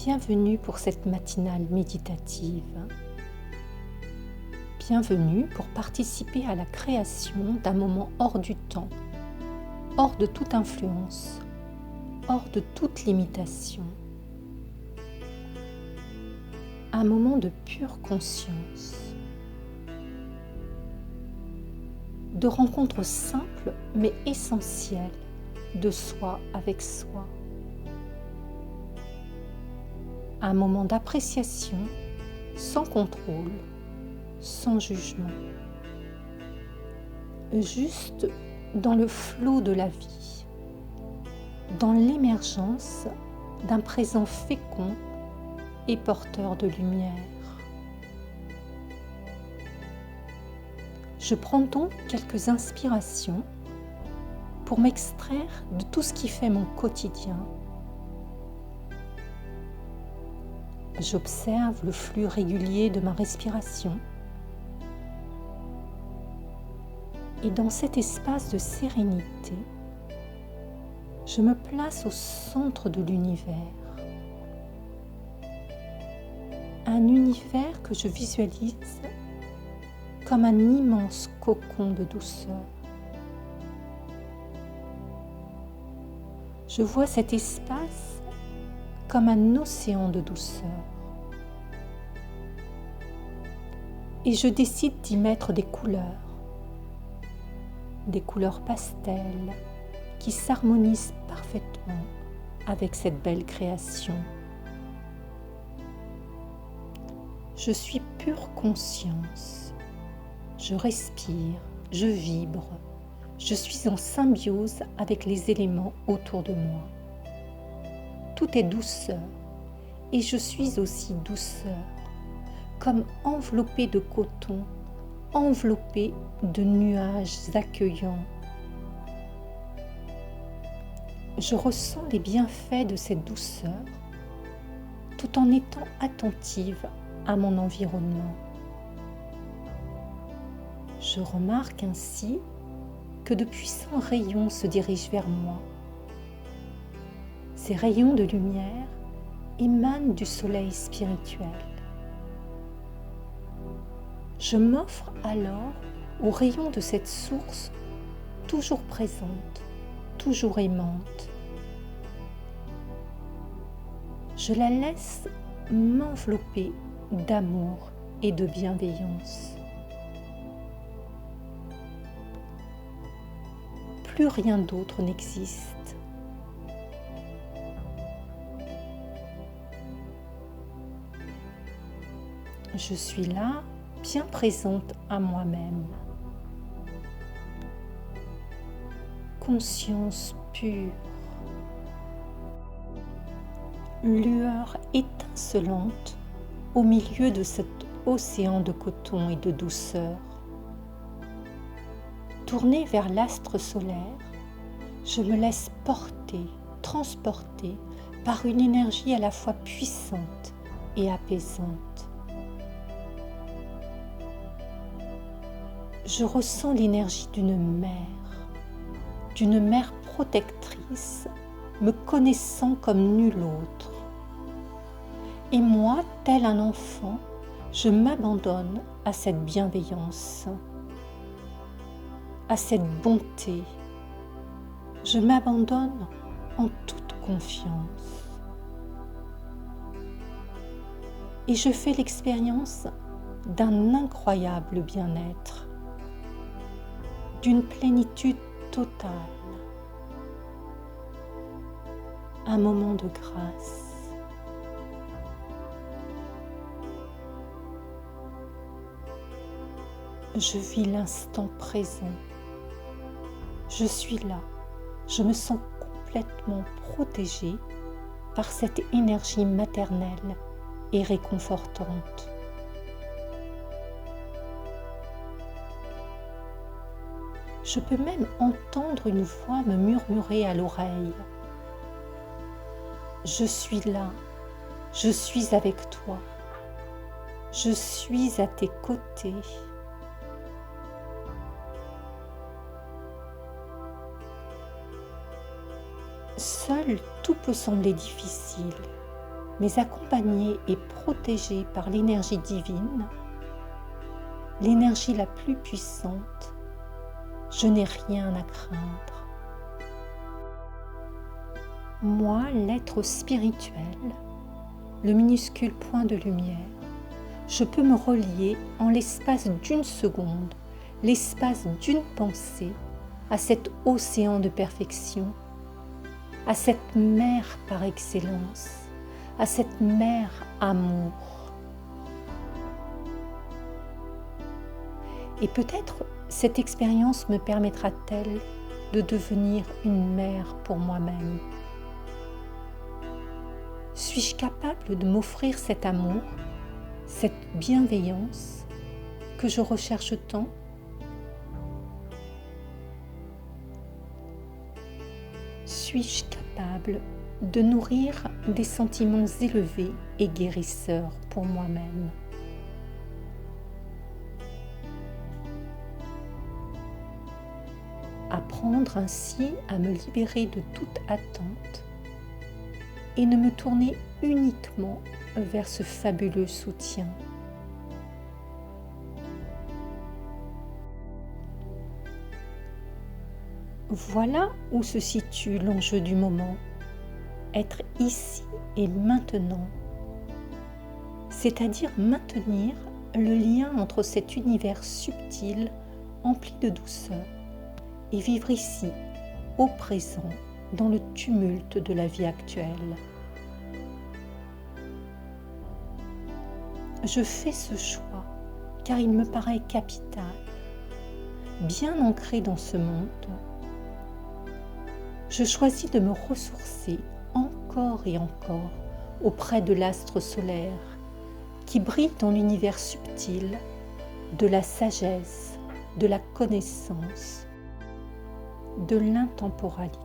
Bienvenue pour cette matinale méditative. Bienvenue pour participer à la création d'un moment hors du temps, hors de toute influence, hors de toute limitation. Un moment de pure conscience, de rencontre simple mais essentielle de soi avec soi. Un moment d'appréciation sans contrôle, sans jugement. Juste dans le flot de la vie, dans l'émergence d'un présent fécond et porteur de lumière. Je prends donc quelques inspirations pour m'extraire de tout ce qui fait mon quotidien. J'observe le flux régulier de ma respiration et dans cet espace de sérénité, je me place au centre de l'univers. Un univers que je visualise comme un immense cocon de douceur. Je vois cet espace comme un océan de douceur. Et je décide d'y mettre des couleurs pastels qui s'harmonisent parfaitement avec cette belle création. Je suis pure conscience. Je respire, je vibre. Je suis en symbiose avec les éléments autour de moi. Tout est douceur et je suis aussi douceur, comme enveloppée de coton, enveloppée de nuages accueillants. Je ressens les bienfaits de cette douceur tout en étant attentive à mon environnement. Je remarque ainsi que de puissants rayons se dirigent vers moi. Ces rayons de lumière émanent du soleil spirituel. Je m'offre alors aux rayons de cette source toujours présente, toujours aimante. Je la laisse m'envelopper d'amour et de bienveillance. Plus rien d'autre n'existe. Je suis là, bien présente à moi-même. Conscience pure. Lueur étincelante au milieu de cet océan de coton et de douceur. Tournée vers l'astre solaire, je me laisse porter, transporter par une énergie à la fois puissante et apaisante. Je ressens l'énergie d'une mère protectrice, me connaissant comme nul autre. Et moi, tel un enfant, je m'abandonne à cette bienveillance, à cette bonté. Je m'abandonne en toute confiance. Et je fais l'expérience d'un incroyable bien-être, d'une plénitude totale, un moment de grâce. Je vis l'instant présent. Je suis là. Je me sens complètement protégée par cette énergie maternelle et réconfortante. Je peux même entendre une voix me murmurer à l'oreille. Je suis là, je suis avec toi, je suis à tes côtés. Seul tout peut sembler difficile, mais accompagnée et protégée par l'énergie divine, l'énergie la plus puissante, je n'ai rien à craindre. Moi, l'être spirituel, le minuscule point de lumière, je peux me relier en l'espace d'une seconde, l'espace d'une pensée, à cet océan de perfection, à cette mer par excellence, à cette mer amour. Et peut-être cette expérience me permettra-t-elle de devenir une mère pour moi-même. Suis-je capable de m'offrir cet amour, cette bienveillance que je recherche tant? Suis-je capable de nourrir des sentiments élevés et guérisseurs pour moi-même? Apprendre ainsi à me libérer de toute attente et ne me tourner uniquement vers ce fabuleux soutien. Voilà où se situe l'enjeu du moment, être ici et maintenant, c'est-à-dire maintenir le lien entre cet univers subtil empli de douceur et vivre ici, au présent, dans le tumulte de la vie actuelle. Je fais ce choix car il me paraît capital, bien ancré dans ce monde. Je choisis de me ressourcer encore et encore auprès de l'astre solaire qui brille dans l'univers subtil de la sagesse, de la connaissance, de l'intemporalité.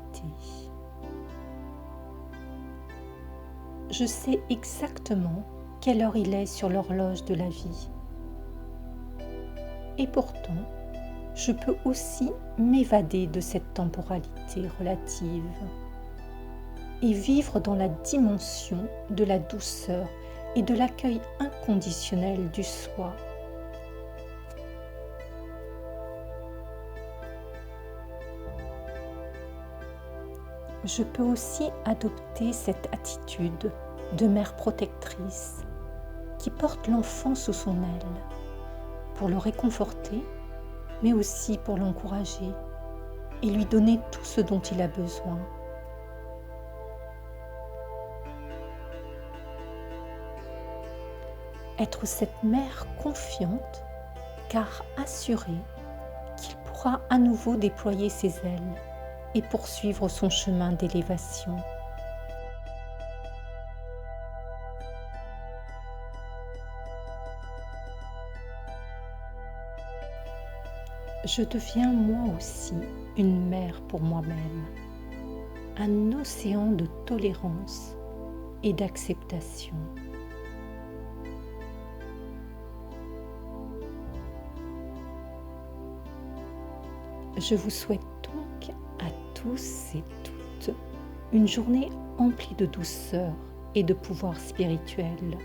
Je sais exactement quelle heure il est sur l'horloge de la vie. Et pourtant, je peux aussi m'évader de cette temporalité relative et vivre dans la dimension de la douceur et de l'accueil inconditionnel du soi. Je peux aussi adopter cette attitude de mère protectrice qui porte l'enfant sous son aile pour le réconforter, mais aussi pour l'encourager et lui donner tout ce dont il a besoin. Être cette mère confiante, car assurée qu'il pourra à nouveau déployer ses ailes et poursuivre son chemin d'élévation. Je deviens moi aussi une mère pour moi-même, un océan de tolérance et d'acceptation. Je vous souhaite donc à tous et toutes une journée emplie de douceur et de pouvoir spirituel,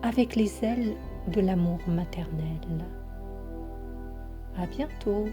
avec les ailes de l'amour maternel. À bientôt!